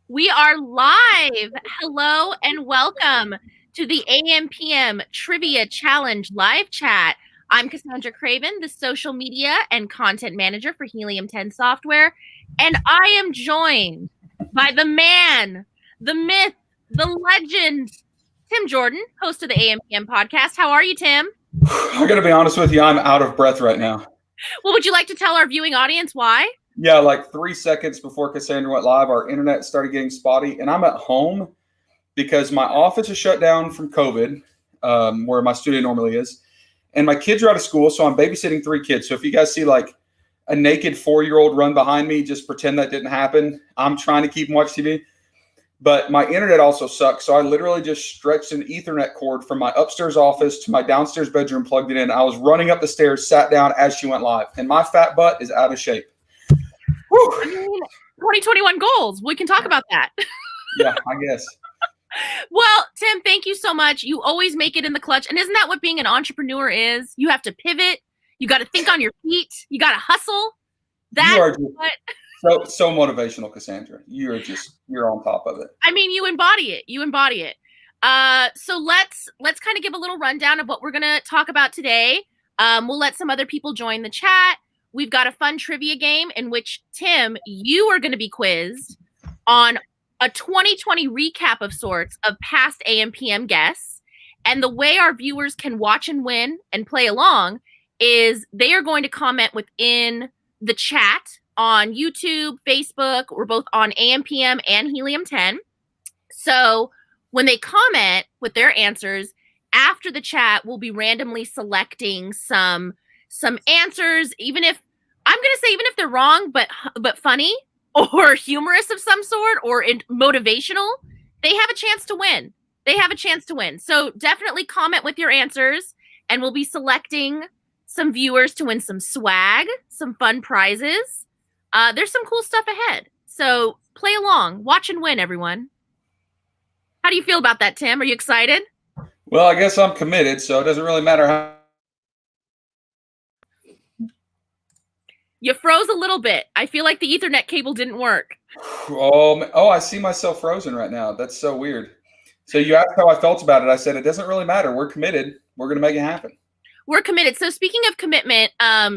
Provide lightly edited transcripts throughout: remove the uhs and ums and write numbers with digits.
We are live. Hello and welcome to the AM/PM Trivia Challenge live chat. I'm Cassandra Craven, the social media and content manager for Helium 10 Software, and I am joined by the man, the myth, the legend, Tim Jordan, host of the AM/PM podcast. How are you, Tim? I gotta be honest with you, I'm out of breath right now. Well, would you like to tell our viewing audience why? Yeah, like 3 seconds before Cassandra went live, our internet started getting spotty, and I'm at home because my office is shut down from COVID, where my studio normally is, and my kids are out of school, so I'm babysitting 3 kids. So if you guys see like a naked 4-year-old run behind me, just pretend that didn't happen. I'm trying to keep them watch TV, but my internet also sucks. So I literally just stretched an Ethernet cord from my upstairs office to my downstairs bedroom, plugged it in. I was running up the stairs, sat down as she went live, and my fat butt is out of shape. I mean, 2021 goals. We can talk about that. Yeah, I guess. Well, Tim, thank you so much. You always make it in the clutch. And isn't that what being an entrepreneur is? You have to pivot. You got to think on your feet. You got to hustle. You are What so motivational, Cassandra. You're on top of it. I mean, you embody it. You embody it. So let's kind of give a little rundown of what we're gonna talk about today. We'll let some other people join the chat. We've got a fun trivia game in which, Tim, you are going to be quizzed on a 2020 recap of sorts of past AM/PM guests. And the way our viewers can watch and win and play along is they are going to comment within the chat on YouTube, Facebook. We're both on AM/PM and Helium 10. So when they comment with their answers, after the chat, we'll be randomly selecting some answers, even if they're wrong, but funny or humorous of some sort or motivational, they have a chance to win. So definitely comment with your answers, and we'll be selecting some viewers to win some swag, some fun prizes. There's some cool stuff ahead. So play along, watch and win, everyone. How do you feel about that, Tim? Are you excited? Well, I guess I'm committed, so it doesn't really matter how. You froze a little bit. I feel like the Ethernet cable didn't work. Oh, I see myself frozen right now. That's so weird. So you asked how I felt about it. I said it doesn't really matter. We're committed. We're going to make it happen. We're committed. So speaking of commitment,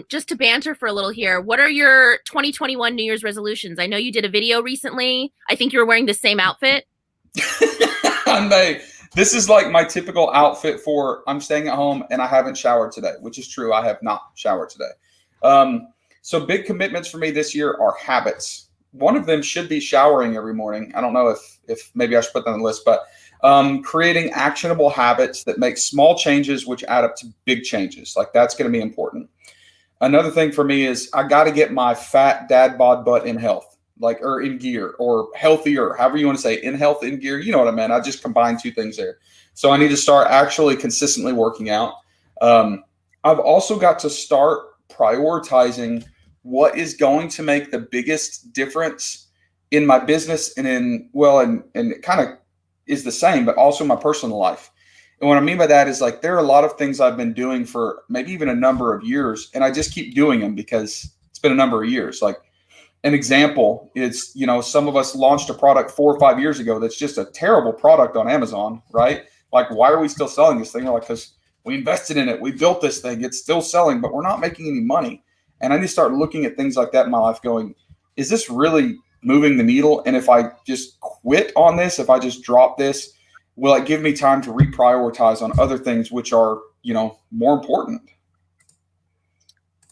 just to banter for a little here, what are your 2021 New Year's resolutions? I know you did a video recently. I think you were wearing the same outfit. This is like my typical outfit for I'm staying at home and I haven't showered today, which is true. I have not showered today. So big commitments for me this year are habits. One of them should be showering every morning. I don't know if maybe I should put that on the list, but creating actionable habits that make small changes which add up to big changes. Like that's going to be important. Another thing for me is I got to get my fat dad bod butt in health, like, or in gear, or healthier, however you want to say, in health, in gear. You know what I mean? I just combined two things there. So I need to start actually consistently working out. I've also got to start prioritizing what is going to make the biggest difference in my business and and it kind of is the same, but also my personal life. And what I mean by that is like there are a lot of things I've been doing for maybe even a number of years, and I just keep doing them because it's been a number of years. Like an example is, some of us launched a product 4 or 5 years ago that's just a terrible product on Amazon, right? Like, why are we still selling this thing? Like, because we invested in it, we built this thing, it's still selling, but we're not making any money. And I need to start looking at things like that in my life going, is this really moving the needle? And if I just quit on this, if I just drop this, will it give me time to reprioritize on other things which are, more important?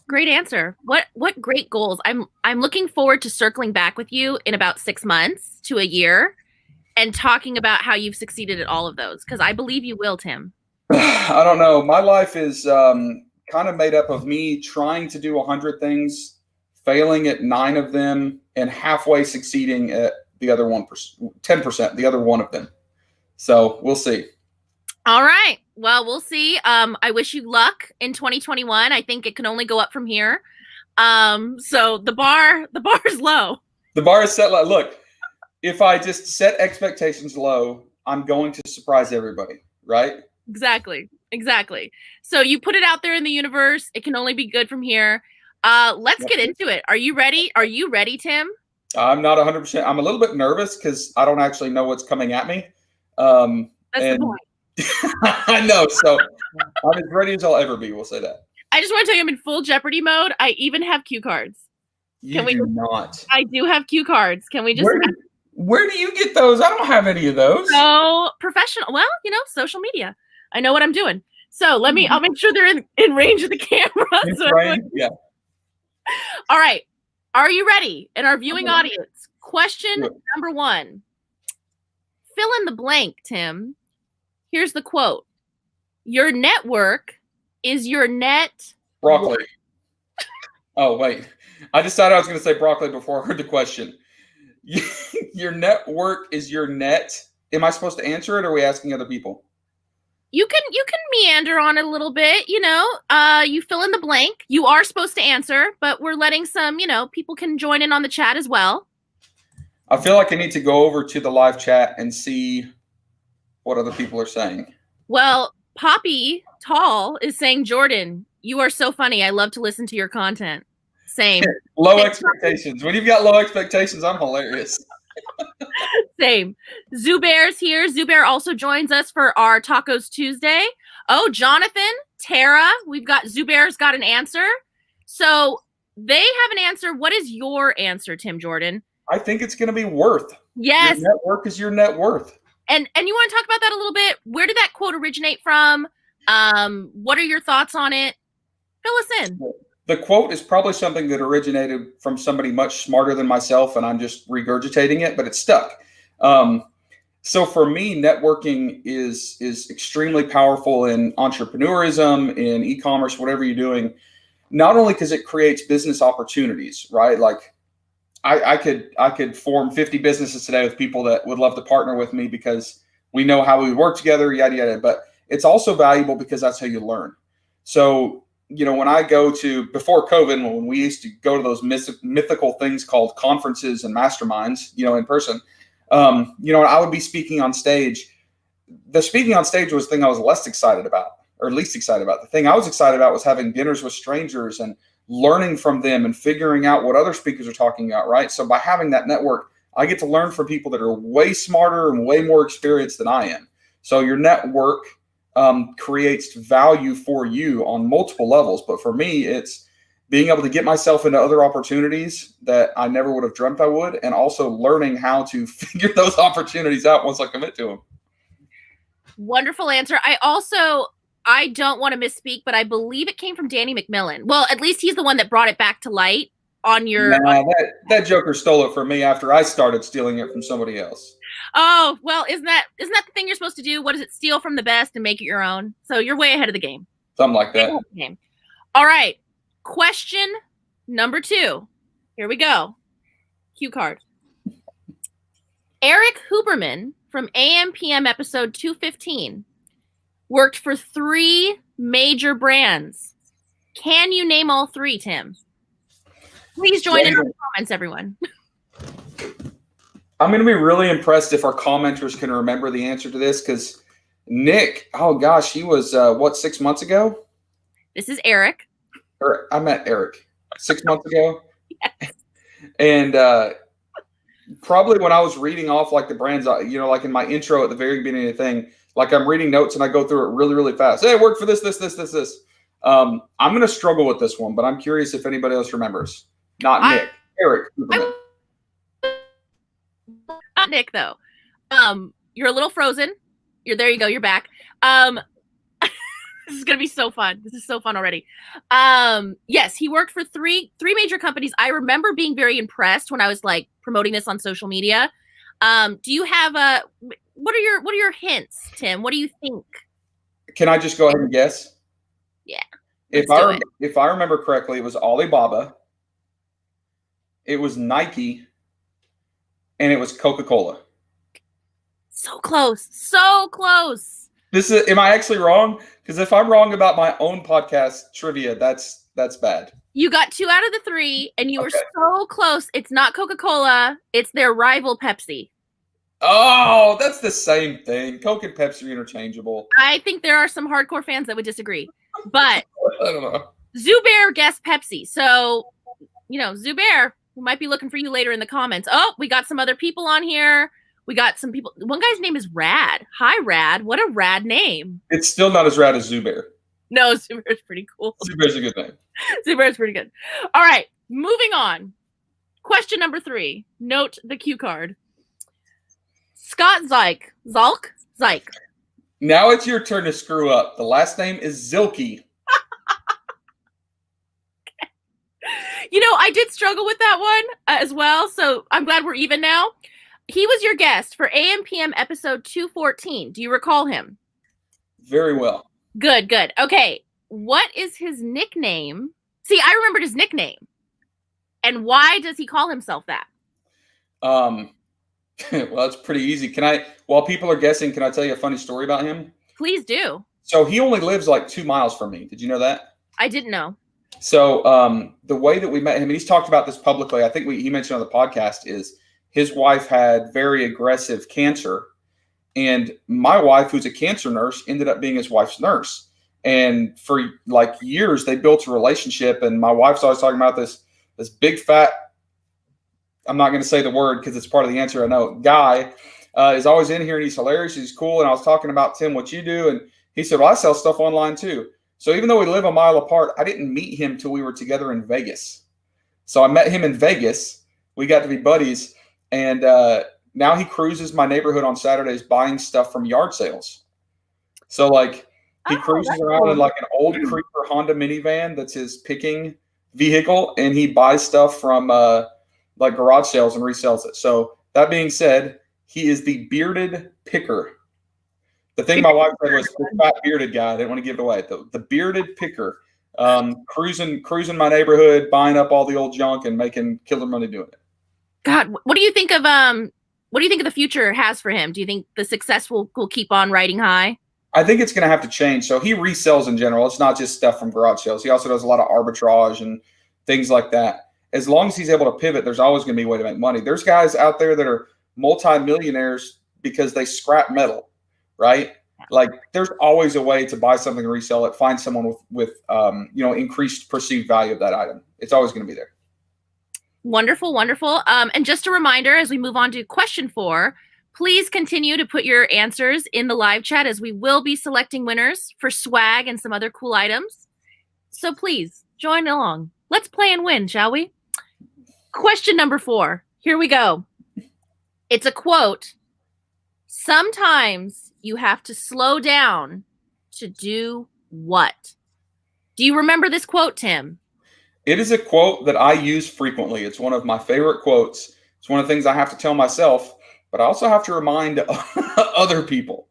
Great answer. What great goals. I'm looking forward to circling back with you in about 6 months to a year and talking about how you've succeeded at all of those, because I believe you will, Tim. I don't know. My life is kind of made up of me trying to do 100 things, failing at 9 of them, and halfway succeeding at the other 10%, the other one of them. So we'll see. All right. Well, we'll see. I wish you luck in 2021. I think it can only go up from here. So the bar is low. The bar is set low. Look, if I just set expectations low, I'm going to surprise everybody, right? Exactly. So you put it out there in the universe. It can only be good from here. Let's get into it. Are you ready? Tim? I'm not 100%. I'm a little bit nervous because I don't actually know what's coming at me. That's the point. I know. So I'm as ready as I'll ever be. We'll say that. I just want to tell you I'm in full Jeopardy mode. I even have cue cards. You do not. I do have cue cards. Can we just where do you get those? I don't have any of those. So professional. Well, social media. I know what I'm doing. So I'll make sure they're in range of the camera. Yeah. All right. Are you ready? And our viewing audience, question number 1. Fill in the blank, Tim. Here's the quote. Your network is your net. Broccoli. Oh, wait. I decided I was going to say broccoli before I heard the question. Your network is your net. Am I supposed to answer it, or are we asking other people? You can meander on it a little bit, you fill in the blank. You are supposed to answer, but we're letting some, people can join in on the chat as well. I feel like I need to go over to the live chat and see what other people are saying. Well, Poppy Tall is saying, Jordan, you are so funny. I love to listen to your content. Same. Low expectations. When you've got low expectations, I'm hilarious. Same. Zubair's here. Zubair also joins us for our Tacos Tuesday. Oh, Jonathan, Tara, we've got Zubair's got an answer. So they have an answer. What is your answer, Tim Jordan? I think it's going to be worth. Yes. Your network is your net worth. And you want to talk about that a little bit? Where did that quote originate from? What are your thoughts on it? Fill us in. The quote is probably something that originated from somebody much smarter than myself, and I'm just regurgitating it, but it's stuck. So for me, networking is extremely powerful in entrepreneurism, in e-commerce, whatever you're doing, not only because it creates business opportunities, right? Like I could form 50 businesses today with people that would love to partner with me because we know how we work together, yada, yada. But it's also valuable because that's how you learn. So, when I go to, before COVID, when we used to go to those mythical things called conferences and masterminds, in person, I would be speaking on stage. The speaking on stage was the thing I was least excited about. The thing I was excited about was having dinners with strangers and learning from them and figuring out what other speakers are talking about, right? So by having that network, I get to learn from people that are way smarter and way more experienced than I am. So your network creates value for you on multiple levels. But for me, it's being able to get myself into other opportunities that I never would have dreamt I would, and also learning how to figure those opportunities out once I commit to them. Wonderful answer. I don't want to misspeak, but I believe it came from Danny McMillan. Well, at least he's the one that brought it back to light on your. That joker stole it from me after I started stealing it from somebody else. Oh, well, isn't that the thing you're supposed to do? What is it? Steal from the best and make it your own. So you're way ahead of the game. Something like that. All right. Question number 2. Here we go. Cue card. Eric Huberman from AM/PM episode 215 worked for 3 major brands. Can you name all 3, Tim? Please join in the comments, everyone. I'm going to be really impressed if our commenters can remember the answer to this, because Nick, oh gosh, he was, 6 months ago? This is Eric. I met Eric 6 months ago. Yes. And probably when I was reading off like the brands, like in my intro at the very beginning of the thing, like I'm reading notes and I go through it really, really fast. Hey, I worked for this. I'm going to struggle with this one, but I'm curious if anybody else remembers. Not Nick, Eric. Not Nick, though. You're a little frozen. There you go. You're back. This is going to be so fun. This is so fun already. Yes, he worked for three major companies. I remember being very impressed when I was like promoting this on social media. Do you have what are your hints, Tim? What do you think? Can I just go ahead and guess? Yeah. If I remember correctly, it was Alibaba, it was Nike, and it was Coca-Cola. So close. So close. Am I actually wrong? Because if I'm wrong about my own podcast trivia, that's bad. You got 2 out of the 3, and you were so close. It's not Coca-Cola. It's their rival Pepsi. Oh, that's the same thing. Coke and Pepsi are interchangeable. I think there are some hardcore fans that would disagree. But I don't know. Zubair guessed Pepsi. So, Zubair, We might be looking for you later in the comments. Oh, we got some other people on here. We got some people. One guy's name is Rad. Hi, Rad. What a rad name. It's still not as rad as Zubair. No, Zubair's pretty cool. Zubair's a good name. Zubair's pretty good. All right, moving on. Question number 3. Note the cue card. Scott Zalk. Now it's your turn to screw up. The last name is Zilke. You know, I did struggle with that one as well, so I'm glad we're even now. He was your guest for AM PM episode 214. Do you recall him? Very well. Good. Okay, what is his nickname? See, I remembered his nickname. And why does he call himself that? Well, it's pretty easy. While people are guessing, can I tell you a funny story about him? Please do. So he only lives like 2 miles from me. Did you know that? I didn't know. So the way that we met him, and he's talked about this publicly, I think he mentioned on the podcast, is his wife had very aggressive cancer. And my wife, who's a cancer nurse, ended up being his wife's nurse. And for like years, they built a relationship. And my wife's always talking about this big fat, I'm not going to say the word because it's part of the answer, I know, guy is always in here and he's hilarious. He's cool. And I was talking about, Tim, what you do. And he said, well, I sell stuff online too. So even though we live a mile apart, I didn't meet him till we were together in Vegas. So I met him in Vegas. We got to be buddies. And now he cruises my neighborhood on Saturdays buying stuff from yard sales. So like he cruises around in like an old Creeper Honda minivan that's his picking vehicle, and he buys stuff from like garage sales and resells it. So that being said, he is the bearded picker. The thing my wife said was the fat bearded guy. I didn't want to give it away. The bearded picker, cruising my neighborhood, buying up all the old junk and making killer money doing it. God, what do you think of the future has for him? Do you think the success will keep on riding high? I think it's going to have to change. So he resells in general. It's not just stuff from garage sales. He also does a lot of arbitrage and things like that. As long as he's able to pivot, there's always going to be a way to make money. There's guys out there that are multimillionaires because they scrap metal, right? Like there's always a way to buy something and resell it, find someone with increased perceived value of that item. It's always going to be there. Wonderful. And just a reminder, as we move on to question 4, please continue to put your answers in the live chat as we will be selecting winners for swag and some other cool items. So please join along. Let's play and win, shall we? Question number 4. Here we go. It's a quote. Sometimes you have to slow down to do what? Do you remember this quote, Tim? It is a quote that I use frequently. It's one of my favorite quotes. It's one of the things I have to tell myself, but I also have to remind other people.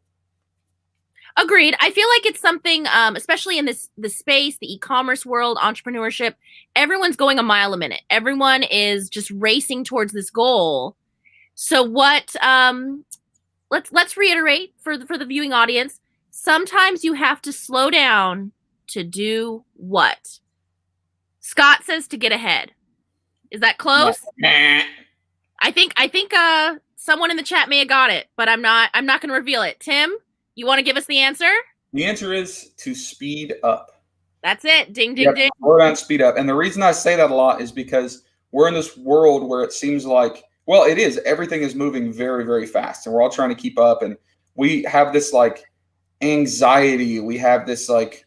Agreed. I feel like it's something, especially in the space, the e-commerce world, entrepreneurship, everyone's going a mile a minute. Everyone is just racing towards this goal. So what, let's reiterate for the viewing audience. Sometimes you have to slow down to do what? Scott says to get ahead. Is that close? I think someone in the chat may have got it, but I'm not going to reveal it. Tim, you want to give us the answer? The answer is to speed up. That's it. Ding, ding, ding. Slow down, speed up. And the reason I say that a lot is because we're in this world where it seems like, well, it is. Everything is moving very, very fast, and we're all trying to keep up. And we have this like anxiety. We have this like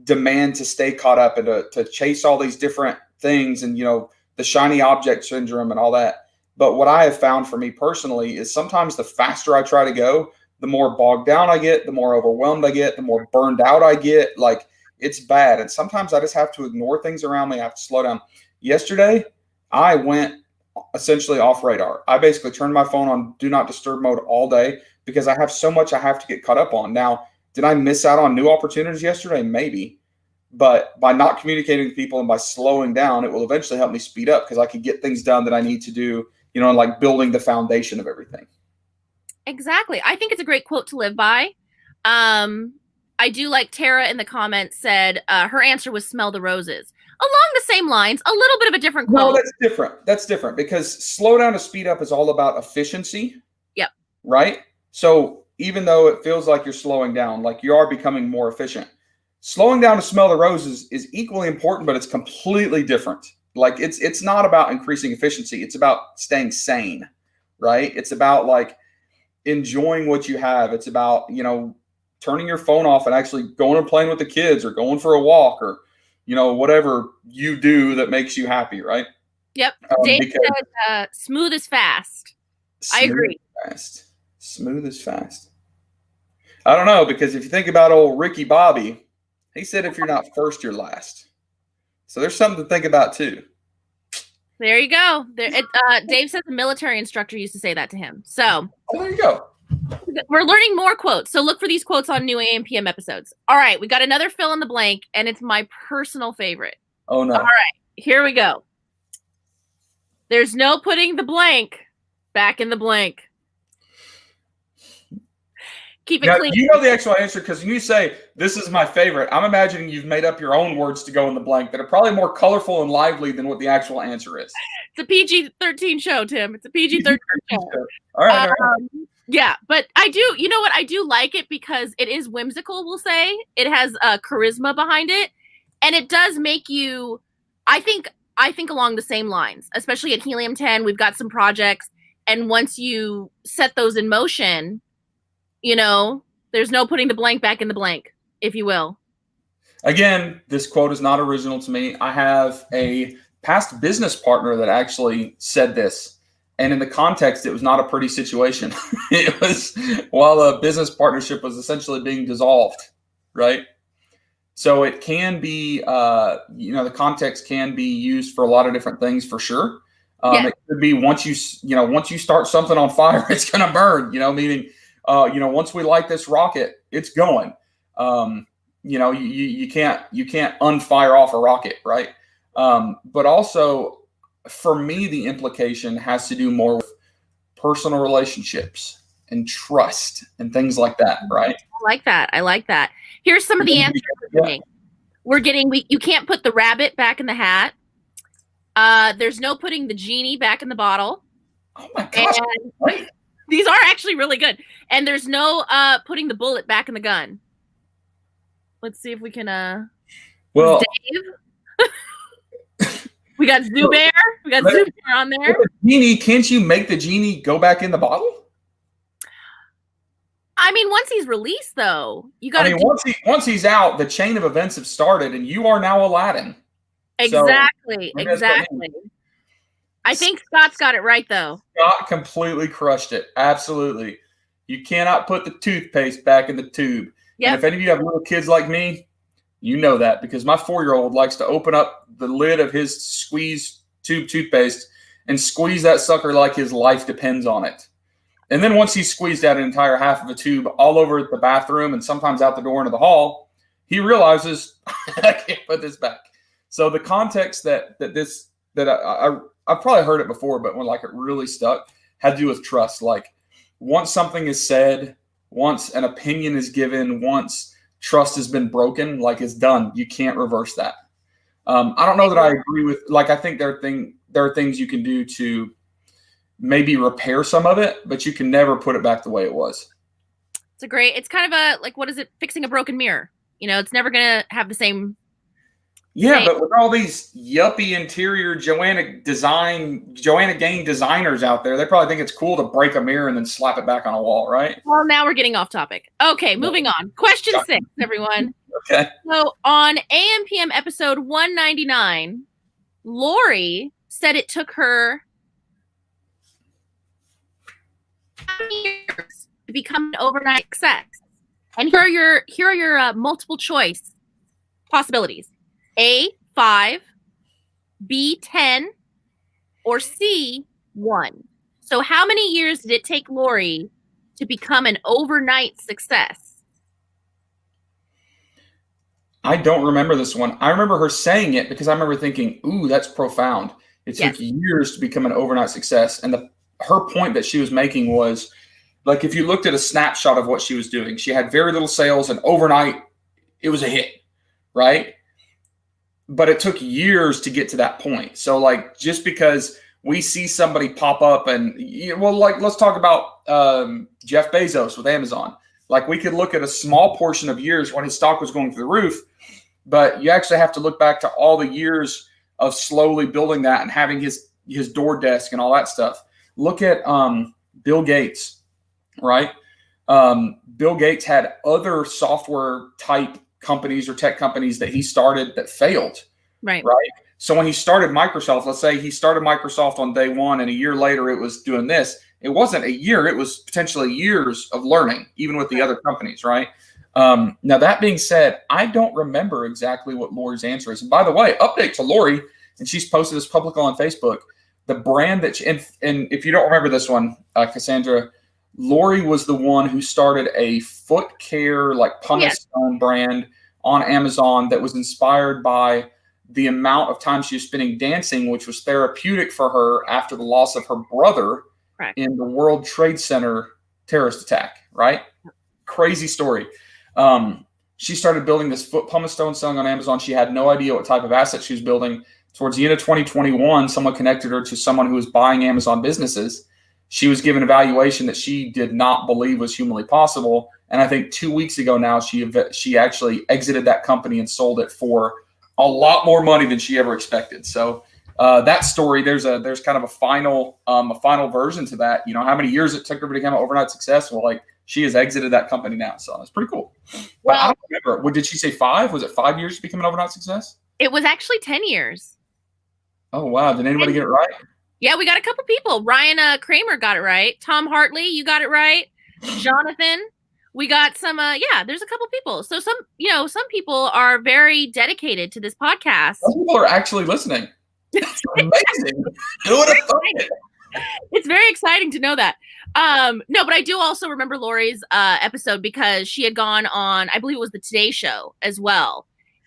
demand to stay caught up and to chase all these different things, and the shiny object syndrome and all that. But what I have found for me personally is sometimes the faster I try to go, the more bogged down I get, the more overwhelmed I get, the more burned out I get. Like it's bad. And sometimes I just have to ignore things around me. I have to slow down. Yesterday, I went essentially off radar. I basically turned my phone on do not disturb mode all day because I have so much I have to get caught up on. Now, did I miss out on new opportunities yesterday? Maybe. But by not communicating with people and by slowing down, it will eventually help me speed up because I can get things done that I need to do, and like building the foundation of everything. Exactly. I think it's a great quote to live by. I do like Tara in the comments said her answer was smell the roses. Along the same lines, a little bit of a different quote. No, that's different. That's different because slow down to speed up is all about efficiency. Yep. Right? So even though it feels like you're slowing down, like you are becoming more efficient, slowing down to smell the roses is equally important, but it's completely different. Like it's not about increasing efficiency. It's about staying sane, right? It's about like enjoying what you have. It's about, turning your phone off and actually going and playing with the kids or going for a walk or, whatever you do that makes you happy, right? Yep. Dave said smooth is fast. I agree. Fast. Smooth is fast. I don't know, because if you think about old Ricky Bobby, he said if you're not first, you're last. So there's something to think about too. There you go. Dave says the military instructor used to say that to him. So there you go. We're learning more quotes. So look for these quotes on new AM PM episodes. All right. We got another fill in the blank, and it's my personal favorite. Oh, no. All right. Here we go. There's no putting the blank back in the blank. Keep it clean. You know the actual answer, because when you say, this is my favorite, I'm imagining you've made up your own words to go in the blank that are probably more colorful and lively than what the actual answer is. It's a PG-13 show, Tim. It's a PG-13 show. All right. Yeah, but I do, you know what? I do like it because it is whimsical, we'll say. It has charisma behind it. And it does make you, I think along the same lines, especially at Helium 10, we've got some projects. And once you set those in motion, there's no putting the blank back in the blank, if you will. Again, this quote is not original to me. I have a past business partner that actually said this. And in the context, it was not a pretty situation. It was while a business partnership was essentially being dissolved, right? So it can be, the context can be used for a lot of different things for sure. It could be once you start something on fire, it's going to burn, meaning, once we light this rocket, it's going. You can't unfire off a rocket, right? But also, for me, the implication has to do more with personal relationships and trust and things like that, right? I like that. Here's some of the answers we're getting. You can't put the rabbit back in the hat. There's no putting the genie back in the bottle. Oh my gosh. And these are actually really good. And there's no putting the bullet back in the gun. Let's see if we can Dave. We got Zubair. We got Zubair on there. The genie, can't you make the genie go back in the bottle? I mean, once he's released, though, you got to. Once he's out, the chain of events have started, and you are now Aladdin. Exactly. I think Scott's got it right, though. Scott completely crushed it. Absolutely. You cannot put the toothpaste back in the tube. Yep. And if any of you have little kids like me, you know that, because my 4-year-old likes to open up the lid of his squeeze tube toothpaste and squeeze that sucker like his life depends on it. And then once he's squeezed out an entire half of a tube all over the bathroom and sometimes out the door into the hall, he realizes, I can't put this back. So the context that I've probably heard it before, but when it really stuck, had to do with trust. Like, once something is said, once an opinion is given, once trust has been broken, it's done. You can't reverse that. I don't know that I agree with, I think there are things you can do to maybe repair some of it, but you can never put it back the way it was. It's kind of what is it? Fixing a broken mirror. It's never going to have the same. Yeah, but with all these yuppie interior Joanna Gain designers out there, they probably think it's cool to break a mirror and then slap it back on a wall, right? Well, now we're getting off topic. Okay, moving on. Question 6, everyone. Okay. So on AM PM episode 199, Laurie said it took her years to become an overnight success. And here are your multiple choice possibilities. A, 5, B, 10, or C, 1. So how many years did it take Laurie to become an overnight success? I don't remember this one. I remember her saying it because I remember thinking, ooh, that's profound. It took years to become an overnight success. And her point that she was making was, if you looked at a snapshot of what she was doing, she had very little sales, and overnight it was a hit, right? But it took years to get to that point. So just because we see somebody pop up and, let's talk about Jeff Bezos with Amazon. We could look at a small portion of years when his stock was going through the roof, but you actually have to look back to all the years of slowly building that and having his door desk and all that stuff. Look at Bill Gates, right? Bill Gates had other software type companies or tech companies that he started that failed. Right. So when he started Microsoft, let's say he started Microsoft on day one and a year later it was doing this. It wasn't a year. It was potentially years of learning, even with the other companies, right? Now, that being said, I don't remember exactly what Laurie's answer is. And by the way, update to Laurie, and she's posted this publicly on Facebook, the brand that and if you don't remember this one, Cassandra, Laurie was the one who started a foot care, like pumice stone brand on Amazon that was inspired by the amount of time she was spending dancing, which was therapeutic for her after the loss of her brother in the World Trade Center terrorist attack, right? Crazy story. She started building this foot pumice stone selling on Amazon. She had no idea what type of asset she was building. Towards the end of 2021, someone connected her to someone who was buying Amazon businesses. She was given a valuation that she did not believe was humanly possible. And I think 2 weeks ago now, she actually exited that company and sold it for a lot more money than she ever expected. So that story, there's kind of a final version to that. You know, how many years it took her to become an overnight success? Well, like, she has exited that company now. So it's pretty cool. But I don't remember. What did she say? 5? Was it 5 years to become an overnight success? It was actually 10 years. Oh, wow. Did anybody get it right? Yeah, we got a couple people. Ryan Kramer got it right. Tom Hartley, you got it right. Jonathan, we got some. There's a couple people. So some people are very dedicated to this podcast. Some people are actually listening. That's amazing. Who would have thought it? It's very exciting to know that. No, but I do also remember Laurie's episode because she had gone on, I believe it was the Today Show as well.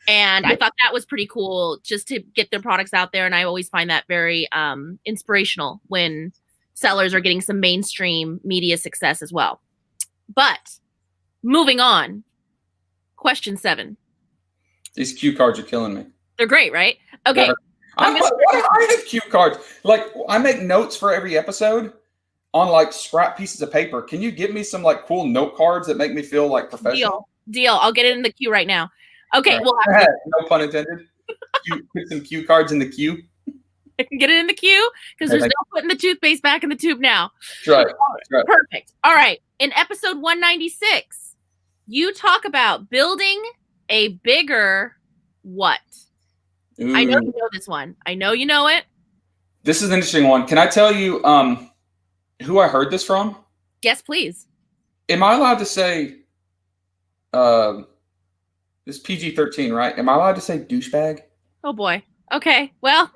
And I thought that was pretty cool just to get their products out there. And I always find that very inspirational when sellers are getting some mainstream media success as well. But moving on, question 7. These cue cards are killing me. They're great, right? Okay. I have cue cards. Like, I make notes for every episode on like scrap pieces of paper. Can you give me some like cool note cards that make me feel like professional? Deal. I'll get it in the queue right now. Okay, well, no pun intended. Put some cue cards in the queue. I can get it in the queue because there's no putting the toothpaste back in the tube now. That's right. Perfect. All right. In episode 196, you talk about building a bigger what? Ooh. I know you know this one. I know you know it. This is an interesting one. Can I tell you who I heard this from? Yes, please. Am I allowed to say this is PG-13, right? Am I allowed to say douchebag? Oh, boy. Okay. Well,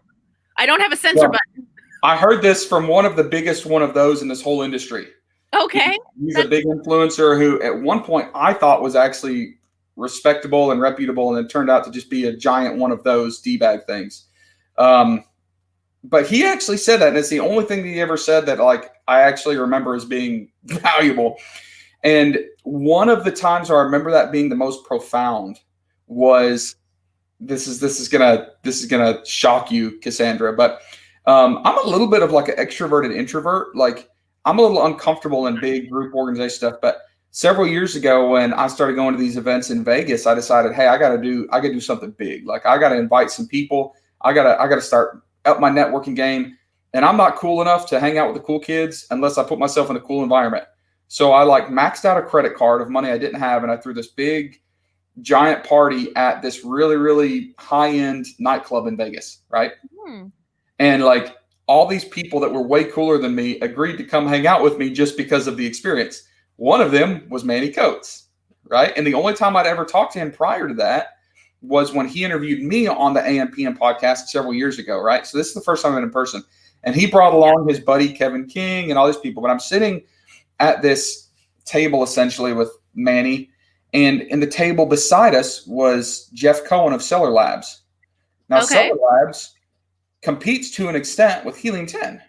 I don't have a censor button. I heard this from one of those in this whole industry. Okay. He's a big influencer who at one point I thought was actually respectable and reputable, and it turned out to just be a giant one of those D-bag things. But he actually said that, and it's the only thing that he ever said that like I actually remember as being valuable. And one of the times where I remember that being the most profound was this is gonna shock you, Cassandra, but I'm a little bit of like an extroverted introvert. Like, I'm a little uncomfortable in big group organization stuff. But several years ago, when I started going to these events in Vegas, I decided, hey, I gotta do something big. Like, I gotta invite some people. I gotta start up my networking game. And I'm not cool enough to hang out with the cool kids unless I put myself in a cool environment. So I like maxed out a credit card of money I didn't have, and I threw this big, giant party at this really, really high-end nightclub in Vegas, right? And like all these people that were way cooler than me agreed to come hang out with me just because of the experience. One of them was Manny Coates, right? And the only time I'd ever talked to him prior to that was when he interviewed me on the AM/PM podcast several years ago, right? So this is the first time I met in person. And he brought along his buddy Kevin King and all these people. But I'm sitting at this table essentially with Manny, and in the table beside us was Jeff Cohen of Seller Labs. Now, Seller Labs competes to an extent with Helium 10.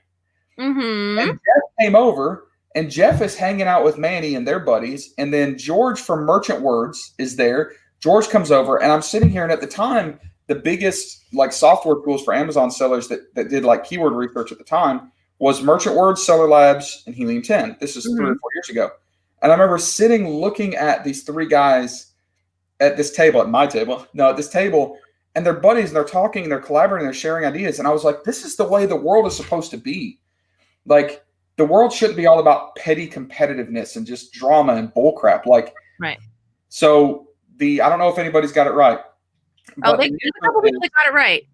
Mm-hmm. And Jeff came over, and Jeff is hanging out with Manny and their buddies, and then George from Merchant Words is there. George comes over, and I'm sitting here, and at the time, the biggest like software tools for Amazon sellers that did like keyword research at the time was Merchant Words, Seller Labs, and Helium 10. This is 3 or 4 years ago. And I remember sitting looking at these 3 guys at this table, at this table, and they're buddies and they're talking and they're collaborating, they're sharing ideas. And I was like, this is the way the world is supposed to be. Like, the world shouldn't be all about petty competitiveness and just drama and bullcrap. Like, Right. so I don't know if anybody's got it right, Oh, but there's a couple people that got it right.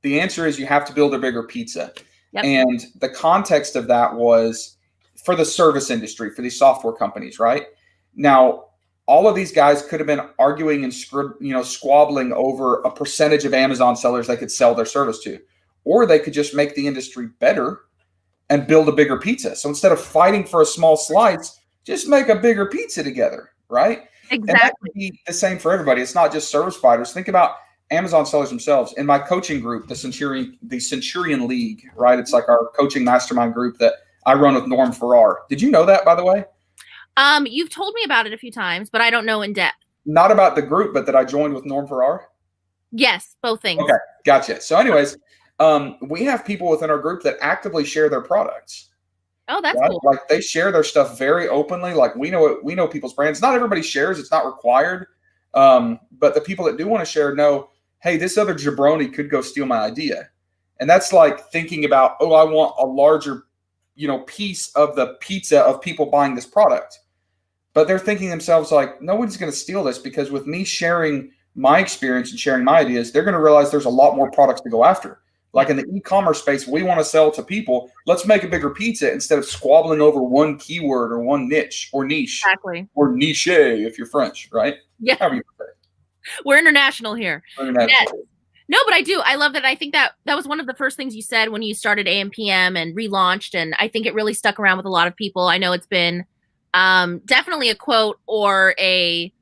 the answer is you have to build a bigger pizza. Yep. And the context of that was for the service industry, for these software companies, right? Now, all of these guys could have been arguing and squabbling over a percentage of Amazon sellers they could sell their service to, or they could just make the industry better and build a bigger pizza. So instead of fighting for a small slice, just make a bigger pizza together, right? Exactly. And that would be the same for everybody. It's not just service providers. Think about Amazon sellers themselves. In my coaching group, the Centurion League, right? It's like our coaching mastermind group that I run with Norm Farrar. Did you know that, by the way? You've told me about it a few times, but I don't know in depth. Not about the group, but that I joined with Norm Farrar? Yes, both things. Okay, gotcha. So anyways, we have people within our group that actively share their products. Oh, that's right? cool. Like, they share their stuff very openly. Like, we know people's brands. Not everybody shares. It's not required. But the people that do want to share know, hey, this other jabroni could go steal my idea. And that's like thinking about, oh, I want a larger, piece of the pizza of people buying this product. But they're thinking to themselves, like, nobody's going to steal this, because with me sharing my experience and sharing my ideas, they're going to realize there's a lot more products to go after. Like, in the e-commerce space, we want to sell to people. Let's make a bigger pizza instead of squabbling over one keyword or one niche. Exactly. Or niche if you're French, right? Yeah. However you say it. We're international here. Yes. No, but I do. I love that. I think that was one of the first things you said when you started AMPM and relaunched, and I think it really stuck around with a lot of people. I know it's been definitely a quote or a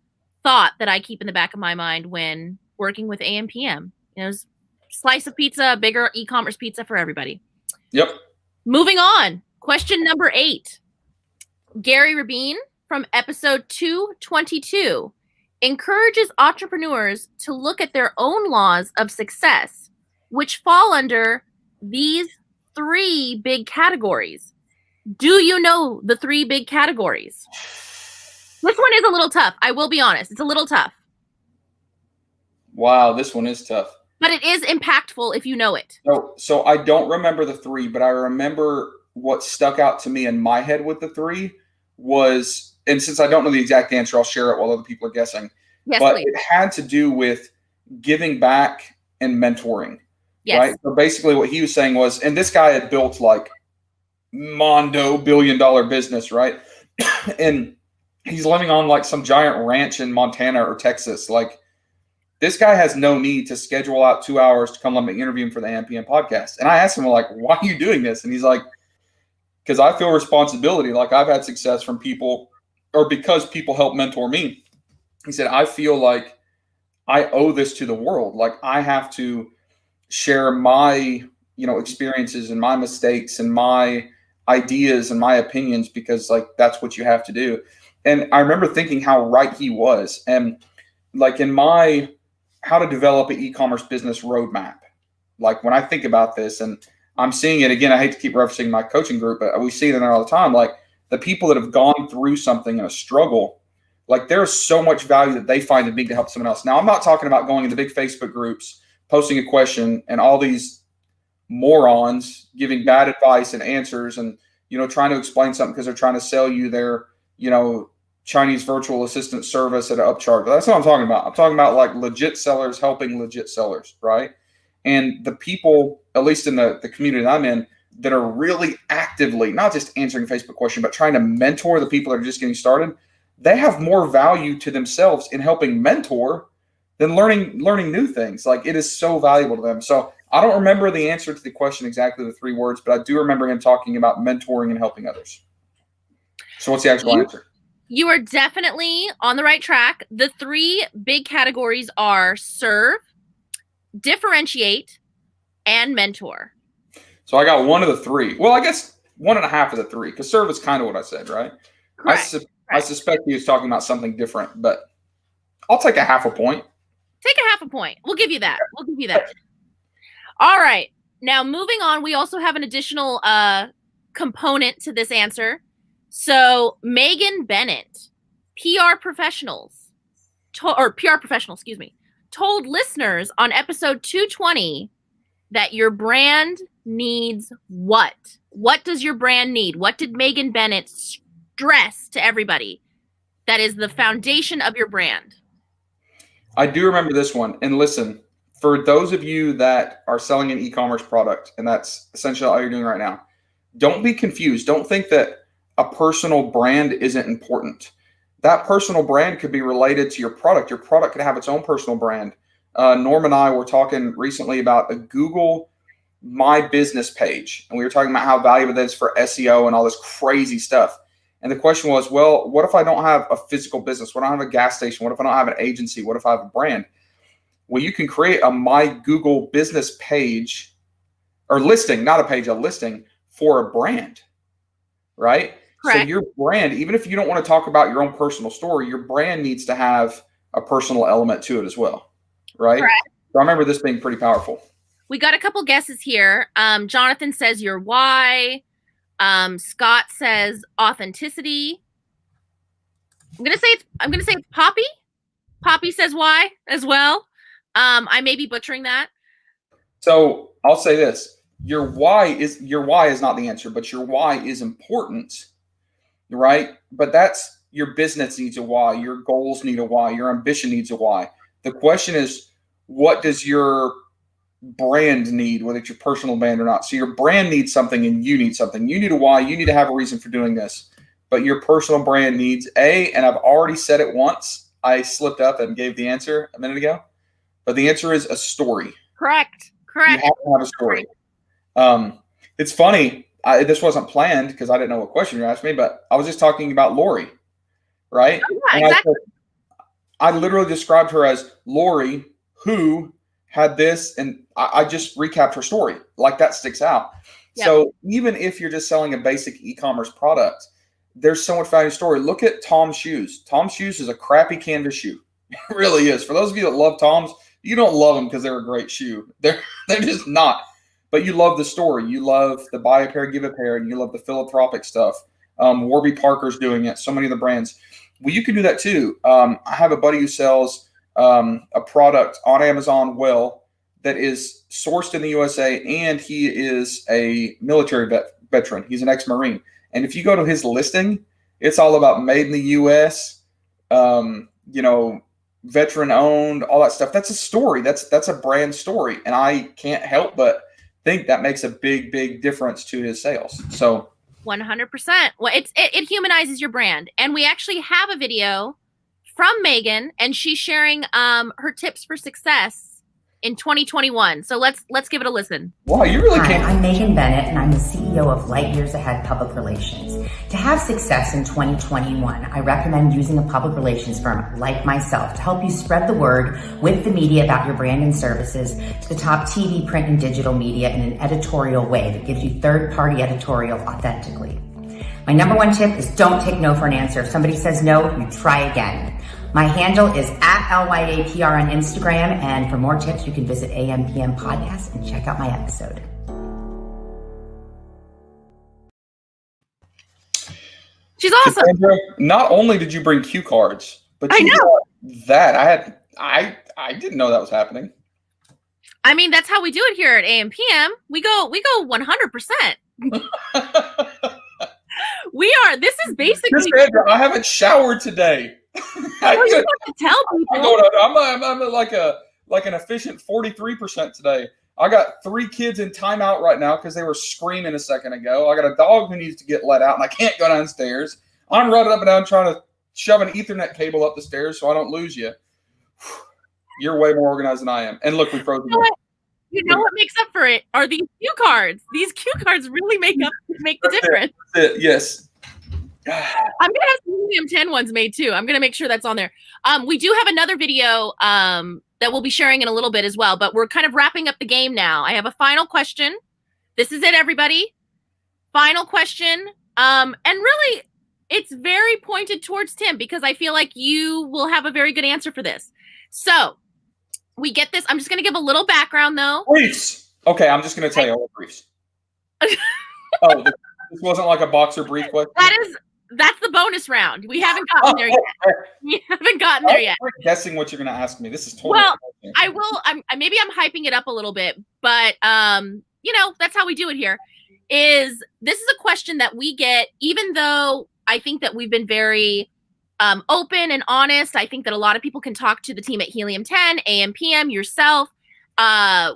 thought that I keep in the back of my mind when working with AMPM. Slice of pizza, bigger e-commerce pizza for everybody. Yep. Moving on. Question number 8. Gary Rabin from episode 222 encourages entrepreneurs to look at their own laws of success, which fall under these 3 big categories. Do you know the 3 big categories? This one is a little tough. I will be honest. It's a little tough. Wow, this one is tough. But it is impactful if you know it. So I don't remember the 3, but I remember what stuck out to me in my head with the 3 was, and since I don't know the exact answer, I'll share it while other people are guessing. Yes, but please. It had to do with giving back and mentoring. Yes. Right? So basically what he was saying was, and this guy had built like Mondo $1 billion business, right? And he's living on like some giant ranch in Montana or Texas. Like, this guy has no need to schedule out 2 hours to come let me interview him for the AMPM podcast. And I asked him, like, why are you doing this? And he's like, because I feel responsibility. Like, I've had success from people, or because people help mentor me. He said, I feel like I owe this to the world. Like, I have to share my, experiences and my mistakes and my ideas and my opinions, because like, that's what you have to do. And I remember thinking how right he was. And like, in my how to develop an e-commerce business roadmap, like, when I think about this, and I'm seeing it again, I hate to keep referencing my coaching group, but we see it in there all the time. Like, the people that have gone through something in a struggle, like, there's so much value that they find in me to help someone else. Now, I'm not talking about going into big Facebook groups, posting a question, and all these morons giving bad advice and answers, and trying to explain something because they're trying to sell you their Chinese virtual assistant service at an upcharge. That's what I'm talking about. I'm talking about like legit sellers helping legit sellers, right? And the people, at least in the community that I'm in, that are really actively not just answering Facebook questions, but trying to mentor the people that are just getting started, they have more value to themselves in helping mentor than learning new things. Like, it is so valuable to them. So I don't remember the answer to the question exactly, the 3 words, but I do remember him talking about mentoring and helping others. So what's the actual answer? You are definitely on the right track. The 3 big categories are serve, differentiate, and mentor. So I got one of the 3. Well, I guess 1.5 of the 3, because serve is kind of what I said, right? Correct. I suspect he was talking about something different, but I'll take a 0.5 point. Take a 0.5 point. We'll give you that. All right. Now, moving on, we also have an additional component to this answer. So, Megan Bennett, PR professional, told listeners on episode 220 that your brand needs what? What does your brand need? What did Megan Bennett stress to everybody? That is the foundation of your brand. I do remember this one. And listen, for those of you that are selling an e-commerce product, and that's essentially all you're doing right now, don't be confused. Don't think that a personal brand isn't important. That personal brand could be related to your product. Your product could have its own personal brand. Norm and I were talking recently about a Google My Business page, and we were talking about how valuable that is for SEO and all this crazy stuff. And the question was, well, what if I don't have a physical business? What if I don't have a gas station? What if I don't have an agency? What if I have a brand? Well, you can create a My Google Business page or listing, not a page, a listing for a brand, right? Correct. So your brand, even if you don't want to talk about your own personal story, your brand needs to have a personal element to it as well, right? Correct. So I remember this being pretty powerful. We got a couple guesses here. Jonathan says your why. Scott says authenticity. I'm gonna say it's Poppy. Poppy says why as well. I may be butchering that. So I'll say this: your why is not the answer, but your why is important, right? But that's your business needs a why, your goals need a why, your ambition needs a why. The question is, what does your brand need, whether it's your personal brand or not? So your brand needs something and you need something. You need a why, you need to have a reason for doing this. But your personal brand needs and I've already said it once. I slipped up and gave the answer a minute ago. But the answer is a story. Correct. You have to have a story. It's funny. This wasn't planned because I didn't know what question you asked me, but I was just talking about Laurie, right? Oh, yeah, exactly. I literally described her as Laurie, who had this, and I just recapped her story. Like, that sticks out. Yep. So even if you're just selling a basic e-commerce product, there's so much value in story. Look at Tom's shoes. Tom's shoes is a crappy canvas shoe. It really is. For those of you that love Tom's, you don't love them because they're a great shoe. They're just not. But you love the story. You love the buy a pair, give a pair, and you love the philanthropic stuff. Warby Parker's doing it. So many of the brands. Well, you can do that too. I have a buddy who sells a product on Amazon that is sourced in the USA, and he is a military veteran. He's an ex-Marine. And if you go to his listing, it's all about made in the US, veteran owned, all that stuff. That's a story. That's a brand story. And I can't help but think that makes a big, big difference to his sales. So 100%. Well, it humanizes your brand. And we actually have a video from Megan, and she's sharing her tips for success in 2021. So let's give it a listen. Wow, you really can't. Hi, I'm Megan Bennett, and I'm the CEO of Light Years Ahead Public Relations. To have success in 2021, I recommend using a public relations firm like myself to help you spread the word with the media about your brand and services to the top TV, print, and digital media in an editorial way that gives you third-party editorial authentically. My number one tip is don't take no for an answer. If somebody says no, you try again. My handle is @LYAPR on Instagram, and for more tips, you can visit AMPM Podcast and check out my episode. She's awesome. Cassandra, not only did you bring cue cards, but I know that I didn't know that was happening. I mean, that's how we do it here at AMPM. We go 100%. This is basically. Cassandra, I haven't showered today. Well, you have to tell people. I'm like an efficient 43% today. I got 3 kids in timeout right now because they were screaming a second ago. I got a dog who needs to get let out, and I can't go downstairs. I'm running up and down trying to shove an Ethernet cable up the stairs so I don't lose you. You're way more organized than I am. And look, we froze them. You know what makes up for it are these cue cards. These cue cards really make the difference. Yes. I'm gonna have some Helium 10 ones made too. I'm gonna make sure that's on there. We do have another video that we'll be sharing in a little bit as well, but we're kind of wrapping up the game now. I have a final question. This is it, everybody. Final question. And really, it's very pointed towards Tim because I feel like you will have a very good answer for this. So we get this. I'm just gonna give a little background though. Briefs. Okay, I'm just gonna tell you all briefs. This wasn't like a boxer brief question. That's the bonus round. We haven't gotten there yet. We haven't gotten there yet. I'm guessing what you're going to ask me. This is totally. Well, I will. Maybe I'm hyping it up a little bit, but that's how we do it here. This is a question that we get, even though I think that we've been very open and honest. I think that a lot of people can talk to the team at Helium 10, AM, PM, yourself.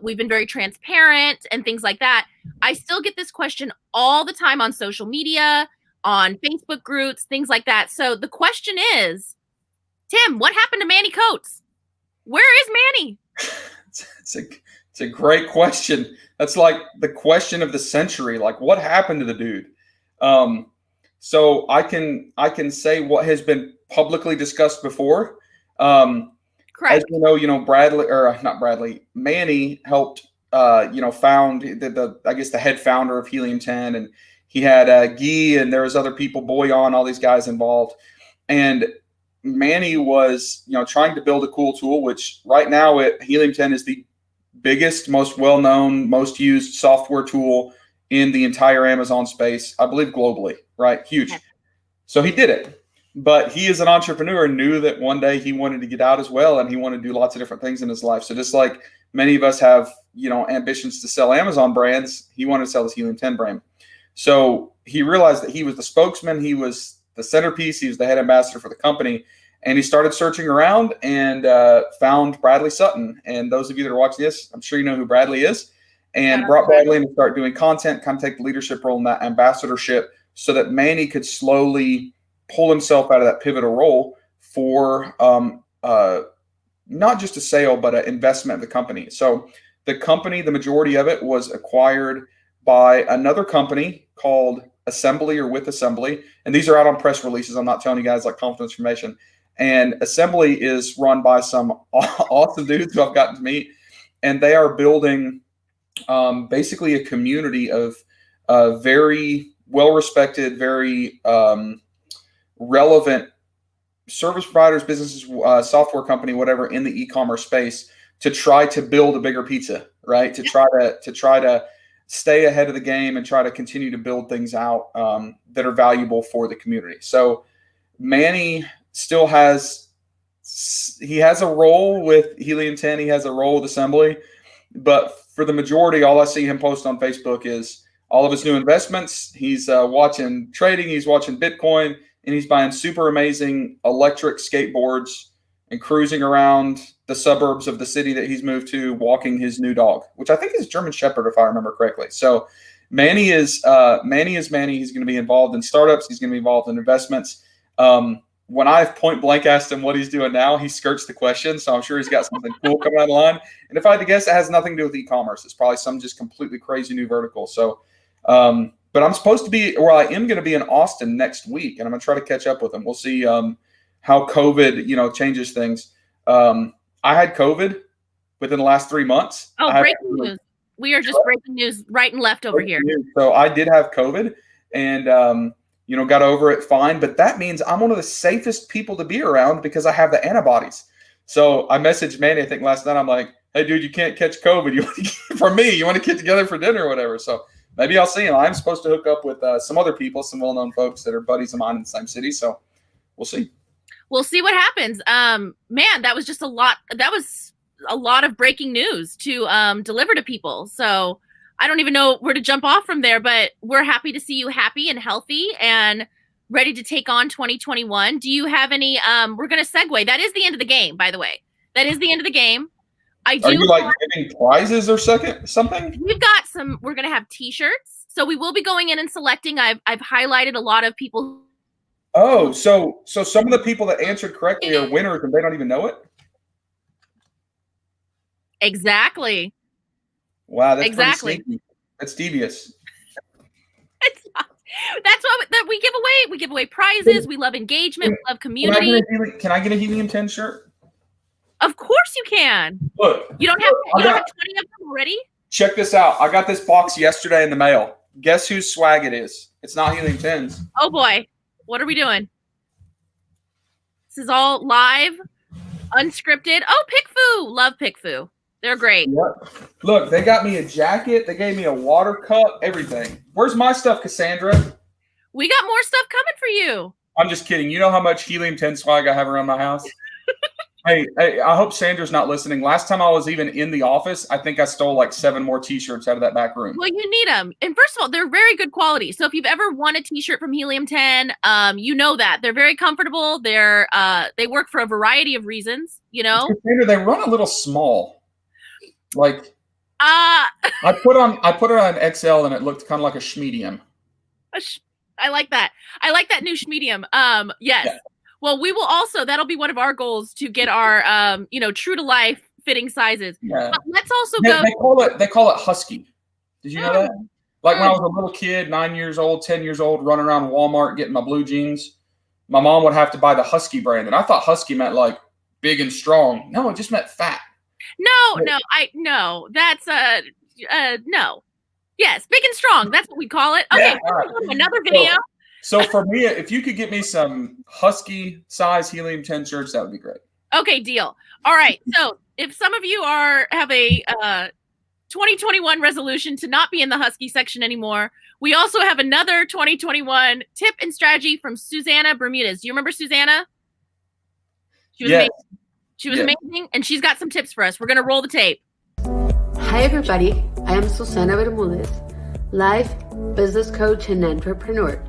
We've been very transparent and things like that. I still get this question all the time on social media, on Facebook groups, things like that. So the question is, Tim, what happened to Manny Coates? Where is Manny? It's a great question. That's like the question of the century. Like, what happened to the dude? So I can say what has been publicly discussed before. Correct. As you know, Manny helped found the head founder of Helium 10, and he had Guy, and there was other people, Boyan, all these guys involved. And Manny was, trying to build a cool tool, which right now at Helium 10 is the biggest, most well-known, most used software tool in the entire Amazon space, I believe globally, right? Huge. Okay. So he did it. But he is an entrepreneur and knew that one day he wanted to get out as well, and he wanted to do lots of different things in his life. So just like many of us have, ambitions to sell Amazon brands, he wanted to sell his Helium 10 brand. So he realized that he was the spokesman, he was the centerpiece, he was the head ambassador for the company, and he started searching around and found Bradley Sutton. And those of you that are watching this, I'm sure you know who Bradley is, and brought Bradley in to start doing content, kind of take the leadership role in that ambassadorship so that Manny could slowly pull himself out of that pivotal role for not just a sale, but an investment of the company. So the company, the majority of it was acquired by another company called Assembly or with Assembly. And these are out on press releases. I'm not telling you guys like confidential information. And Assembly is run by some awesome dudes who I've gotten to meet. And they are building basically a community of very well-respected, very relevant service providers, businesses, software company, whatever, in the e-commerce space to try to build a bigger pizza, right? To try to stay ahead of the game and try to continue to build things out that are valuable for the community. So Manny still has a role with Helium 10. He has a role with Assembly, but for the majority, all I see him post on Facebook is all of his new investments. He's watching trading. He's watching Bitcoin. And he's buying super amazing electric skateboards and cruising around the suburbs of the city that he's moved to, walking his new dog, which I think is German Shepherd, if I remember correctly. So Manny is Manny. He's going to be involved in startups. He's going to be involved in investments. When I've point blank asked him what he's doing now, he skirts the question. So I'm sure he's got something cool coming out of the line. And if I had to guess, it has nothing to do with e-commerce. It's probably some just completely crazy new vertical. So, but I'm supposed to be, or I am going to be in Austin next week, and I'm going to try to catch up with him. We'll see how COVID, changes things. I had COVID within the last 3 months. Oh, breaking news. We are just breaking news right and left over here. So I did have COVID and, got over it fine. But that means I'm one of the safest people to be around because I have the antibodies. So I messaged Manny, I think last night, I'm like, hey, dude, you can't catch COVID. You want to get together for dinner or whatever. So maybe I'll see him. I'm supposed to hook up with some other people, some well-known folks that are buddies of mine in the same city. So we'll see. We'll see what happens. Man, that was just a lot. That was a lot of breaking news to deliver to people. So I don't even know where to jump off from there, but we're happy to see you happy and healthy and ready to take on 2021. Do you have any, we're going to segue. That is the end of the game, by the way. That is the end of the game. Are you giving prizes or something? We've got some, we're going to have t-shirts. So we will be going in and selecting. I've highlighted a lot of people. Oh, so some of the people that answered correctly are winners and they don't even know it? Exactly. Wow, that's exactly. That's devious. It's not. That's what we give away. We give away prizes. We love engagement. We love community. Can I get a Helium 10 shirt? Of course you can. Look, you don't have 20 of them already? Check this out. I got this box yesterday in the mail. Guess whose swag it is? It's not Helium 10's. Oh boy. What are we doing? This is all live, unscripted. Oh, PickFu. Love PickFu. They're great. Yep. Look, they got me a jacket. They gave me a water cup, everything. Where's my stuff, Cassandra? We got more stuff coming for you. I'm just kidding. You know how much helium-10 swag I have around my house? Hey, I hope Sandra's not listening. Last time I was even in the office, I think I stole like 7 more T-shirts out of that back room. Well, you need them. And first of all, they're very good quality. So if you've ever won a T-shirt from Helium-10, you know that. They're very comfortable. They work for a variety of reasons, you know? Sandra, they run a little small. Like, I I put it on XL and it looked kind of like a schmedium. like that. I like that new medium. Yes. Yeah. Well, we will also, that'll be one of our goals to get our, true to life fitting sizes. Yeah. But let's also go. They call it husky. Did you know that? Like when I was a little kid, 9 years old, 10 years old, running around Walmart getting my blue jeans, my mom would have to buy the husky brand. And I thought husky meant like big and strong. No, it just meant fat. No, that's no. Yes, big and strong. That's what we call it. Okay, yeah, right. Another video. So for me, if you could get me some husky size Helium-10 shirts, that would be great. Okay, deal. All right. So if some of you have a 2021 resolution to not be in the husky section anymore, we also have another 2021 tip and strategy from Susanna Bermudez. Do you remember Susanna? She was amazing. She was amazing, and she's got some tips for us. We're going to roll the tape. Hi, everybody. I am Susanna Bermudez, life business coach and entrepreneur.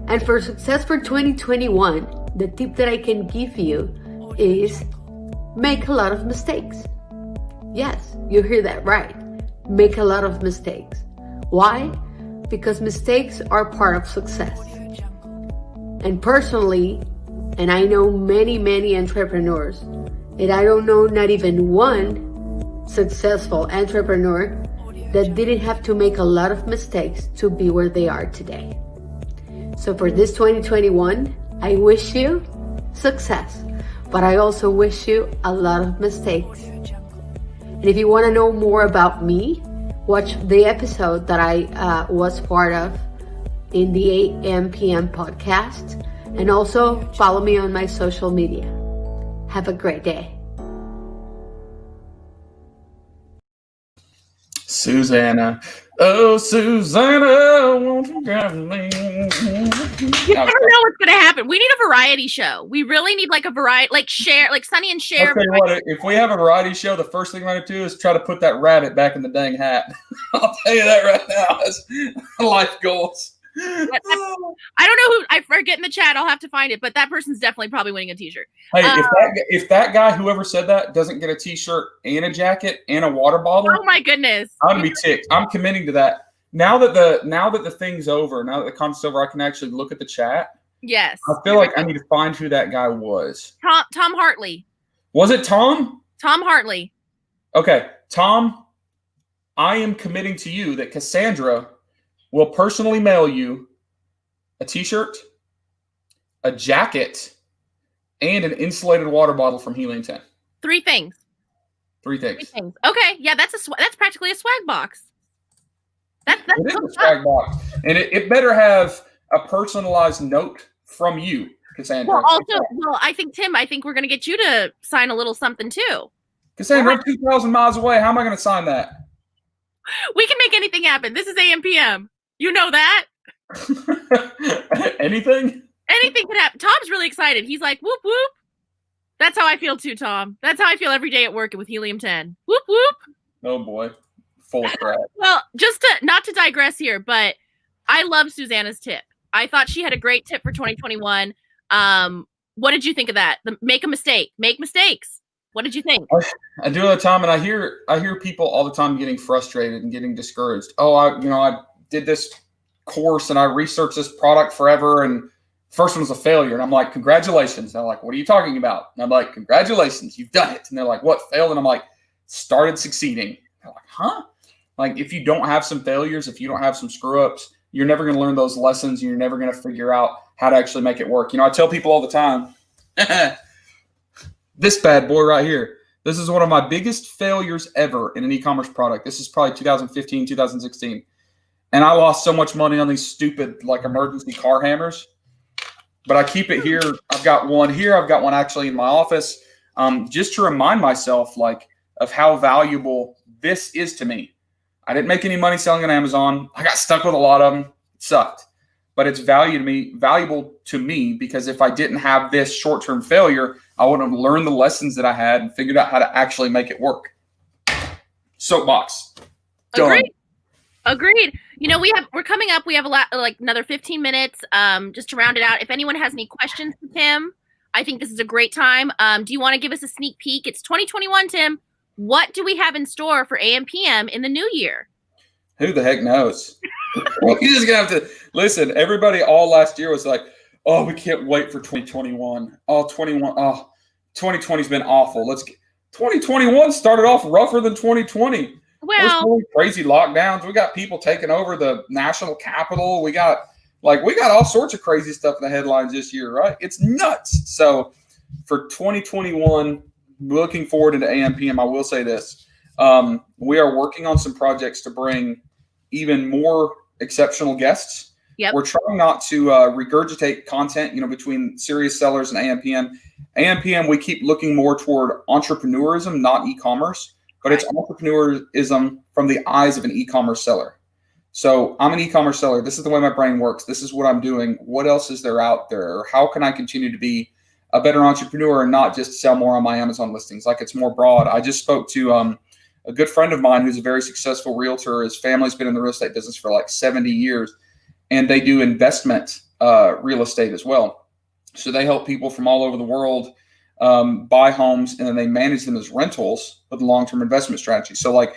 And for success for 2021, the tip that I can give you is make a lot of mistakes. Yes, you hear that right. Make a lot of mistakes. Why? Because mistakes are part of success. And personally, and I know many, many entrepreneurs, and I don't know not even one successful entrepreneur that didn't have to make a lot of mistakes to be where they are today. So for this 2021, I wish you success, but I also wish you a lot of mistakes. And if you want to know more about me, watch the episode that I was part of in the AM/PM podcast, and also follow me on my social media. Have a great day. Susanna. Oh, Susanna, won't you grab me? You never know what's going to happen. We need a variety show. We really need like a variety, like Cher, like Sonny and Cher. I'll tell you what, if we have a variety show, the first thing I'm going to do is try to put that rabbit back in the dang hat. I'll tell you that right now. That's life goals. I don't know who, I forget in the chat. I'll have to find it, but that person's definitely probably winning a t-shirt. Hey, if that guy, whoever said that, doesn't get a t-shirt and a jacket and a water bottle, oh my goodness, I'm gonna be ticked. I'm committing to that. Now that the thing's over, now that the concert's over, I can actually look at the chat. Yes. I feel like I need to find who that guy was. Tom Hartley. Was it Tom? Tom Hartley. Okay, Tom, I am committing to you that Cassandra will personally mail you a t-shirt, a jacket, and an insulated water bottle from Helium-10. Three things. Okay, yeah, that's practically a swag box. It is a swag box, and it better have a personalized note from you, Cassandra. I think Tim, we're gonna get you to sign a little something too. Cassandra, I'm 2,000 miles away. How am I going to sign that? We can make anything happen. This is AM/PM. You know that. Anything could happen. Tom's really excited. He's like, whoop, whoop. That's how I feel too, Tom. That's how I feel every day at work with Helium-10. Whoop, whoop. Oh boy. Full of crap. Well, not to digress here, but I love Susanna's tip. I thought she had a great tip for 2021. What did you think of that? Make a mistake. Make mistakes. What did you think? I do all the time, and I hear people all the time getting frustrated and getting discouraged. Oh, I did this course and I researched this product forever, and first one was a failure. And I'm like, congratulations. And they're like, what are you talking about? And I'm like, congratulations, you've done it. And they're like, what, failed? And I'm like, started succeeding. They're like, huh? Like, if you don't have some failures, if you don't have some screw ups, you're never going to learn those lessons. And you're never going to figure out how to actually make it work. I tell people all the time, this bad boy right here, this is one of my biggest failures ever in an e-commerce product. This is probably 2015, 2016. And I lost so much money on these stupid emergency car hammers. But I keep it here. I've got one here. I've got one actually in my office, just to remind myself of how valuable this is to me. I didn't make any money selling on Amazon. I got stuck with a lot of them. It sucked. but it's valuable to me because if I didn't have this short-term failure, I wouldn't have learned the lessons that I had and figured out how to actually make it work. Soapbox. Done. Agreed. We're coming up. We have a lot, like another 15 minutes, just to round it out. If anyone has any questions for Tim, I think this is a great time. Do you want to give us a sneak peek? It's 2021, Tim. What do we have in store for AM PM in the new year? Who the heck knows? Well, you're just going to have to listen. Everybody all last year was like, oh, we can't wait for 2021. Oh, 2020's been awful. 2021 started off rougher than 2020. Well, really crazy lockdowns. We got people taking over the national capital. We got all sorts of crazy stuff in the headlines this year, right? It's nuts. So for 2021, looking forward into AM/PM, I will say this. We are working on some projects to bring even more exceptional guests. Yep. We're trying not to regurgitate content, between Serious Sellers and AM/PM. AM/PM, we keep looking more toward entrepreneurism, not e-commerce, but it's entrepreneurism from the eyes of an e-commerce seller. So I'm an e-commerce seller. This is the way my brain works. This is what I'm doing. What else is there out there? How can I continue to be a better entrepreneur and not just sell more on my Amazon listings? Like, it's more broad. I just spoke to a good friend of mine who's a very successful realtor. His family's been in the real estate business for like 70 years, and they do investment real estate as well. So they help people from all over the world buy homes, and then they manage them as rentals with a long-term investment strategy. So like,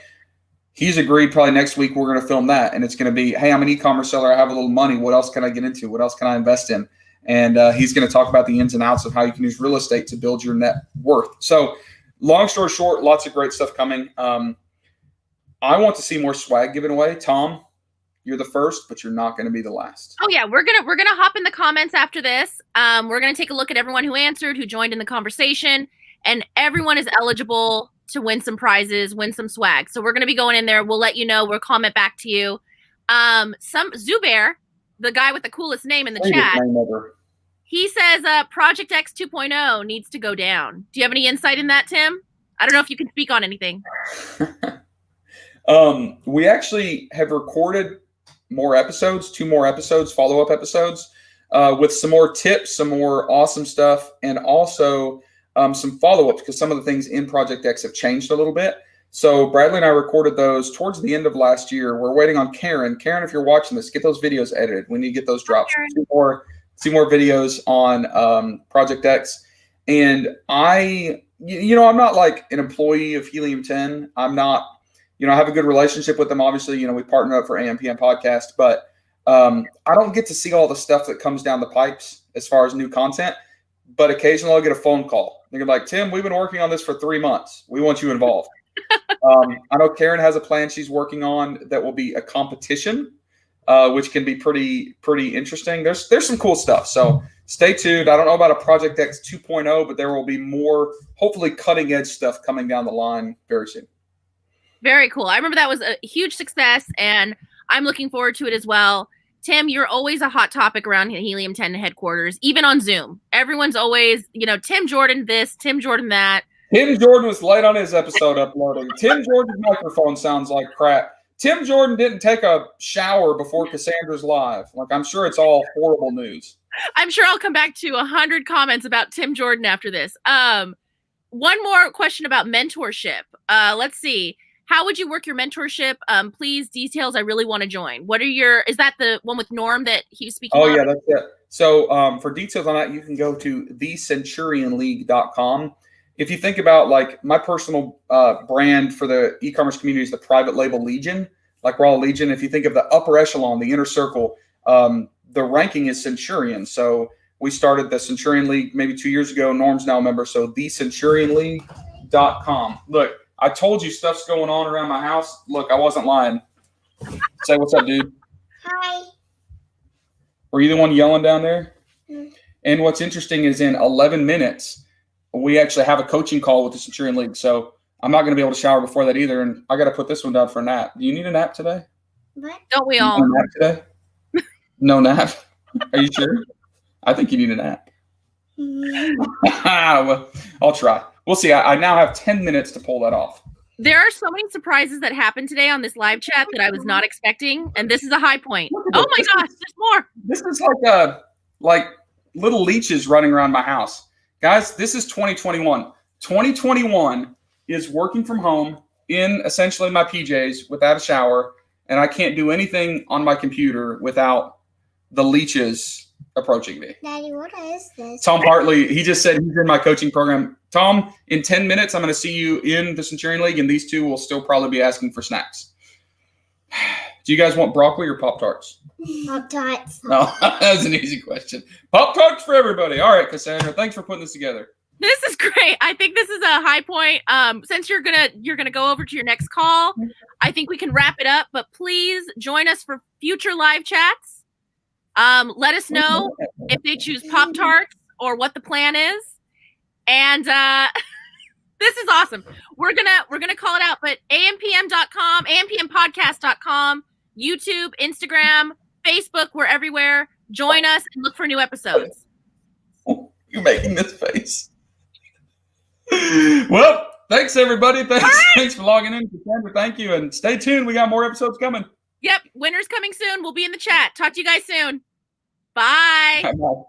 he's agreed probably next week we're going to film that, and it's going to be, hey, I'm an e-commerce seller. I have a little money. What else can I get into? What else can I invest in? And he's going to talk about the ins and outs of how you can use real estate to build your net worth. So long story short, lots of great stuff coming. I want to see more swag given away. Tom, you're the first, but you're not going to be the last. Oh yeah, we're gonna hop in the comments after this. We're gonna take a look at everyone who answered, who joined in the conversation, and everyone is eligible to win some prizes, win some swag. So we're gonna be going in there. We'll let you know. We'll comment back to you. Some Zubair, the guy with the coolest name in the chat, he says Project X 2.0 needs to go down. Do you have any insight in that, Tim? I don't know if you can speak on anything. We actually have recorded more episodes, 2 more episodes, follow-up episodes, with some more tips, some more awesome stuff, and also some follow-ups, because some of the things in Project X have changed a little bit. So Bradley and I recorded those towards the end of last year. We're waiting on Karen. Karen, if you're watching this, get those videos edited. We need to get those dropped. Two more videos on Project X. And I'm not like an employee of Helium 10. I'm not, I have a good relationship with them. Obviously, we partner up for AM/PM podcast, but I don't get to see all the stuff that comes down the pipes as far as new content. But occasionally I'll get a phone call. They're like, Tim, we've been working on this for 3 months. We want you involved. I know Karen has a plan she's working on that will be a competition, which can be pretty interesting. There's some cool stuff. So stay tuned. I don't know about a Project X 2.0, but there will be more, hopefully, cutting edge stuff coming down the line very soon. Very cool. I remember that was a huge success, and I'm looking forward to it as well. Tim, you're always a hot topic around Helium 10 headquarters, even on Zoom. Everyone's always, Tim Jordan this, Tim Jordan that. Tim Jordan was late on his episode uploading. Tim Jordan's microphone sounds like crap. Tim Jordan didn't take a shower before Cassandra's live. Like, I'm sure it's all horrible news. I'm sure I'll come back to 100 comments about Tim Jordan after this. One more question about mentorship. Let's see. How would you work your mentorship? Please, details. I really want to join. Is that the one with Norm that he was speaking about? Oh, yeah, that's it. So for details on that, you can go to thecenturionleague.com. If you think about, like, my personal brand for the e-commerce community is the private label Legion, like Raw Legion. If you think of the upper echelon, the inner circle, the ranking is Centurion. So we started the Centurion League maybe 2 years ago. Norm's now a member. So thecenturionleague.com. Look, I told you stuff's going on around my house. Look, I wasn't lying. Say what's up, dude. Hi. Were you the one yelling down there? Mm-hmm. And what's interesting is in 11 minutes, we actually have a coaching call with the Centurion League. So I'm not going to be able to shower before that either. And I got to put this one down for a nap. Do you need a nap today? What? Don't we all? No nap today? No nap? Are you sure? I think you need a nap. Mm-hmm. Well, I'll try. We'll see. I now have 10 minutes to pull that off. There are so many surprises that happened today on this live chat that I was not expecting, and this is a high point. Oh my gosh, there's more. This is like little leeches running around my house. Guys, this is 2021. 2021 is working from home in essentially my PJs without a shower, and I can't do anything on my computer without the leeches approaching me. Daddy, what is this? Tom Hartley, he just said he's in my coaching program. Tom, in 10 minutes, I'm going to see you in the Centurion League, and these two will still probably be asking for snacks. Do you guys want broccoli or Pop-Tarts? Pop-Tarts. No, that was an easy question. Pop-Tarts for everybody. All right, Cassandra, thanks for putting this together. This is great. I think this is a high point. Since you're gonna go over to your next call, I think we can wrap it up. But please join us for future live chats. Let us know if they choose Pop-Tarts or what the plan is. And this is awesome. We're gonna call it out. But ampm.com, ampmpodcast.com, YouTube, Instagram, Facebook, we're everywhere. Join us and look for new episodes. You're making this face. Well, thanks everybody. Thanks for logging in. Cassandra, thank you. And stay tuned. We got more episodes coming. Yep. Winner's coming soon. We'll be in the chat. Talk to you guys soon. Bye. Bye.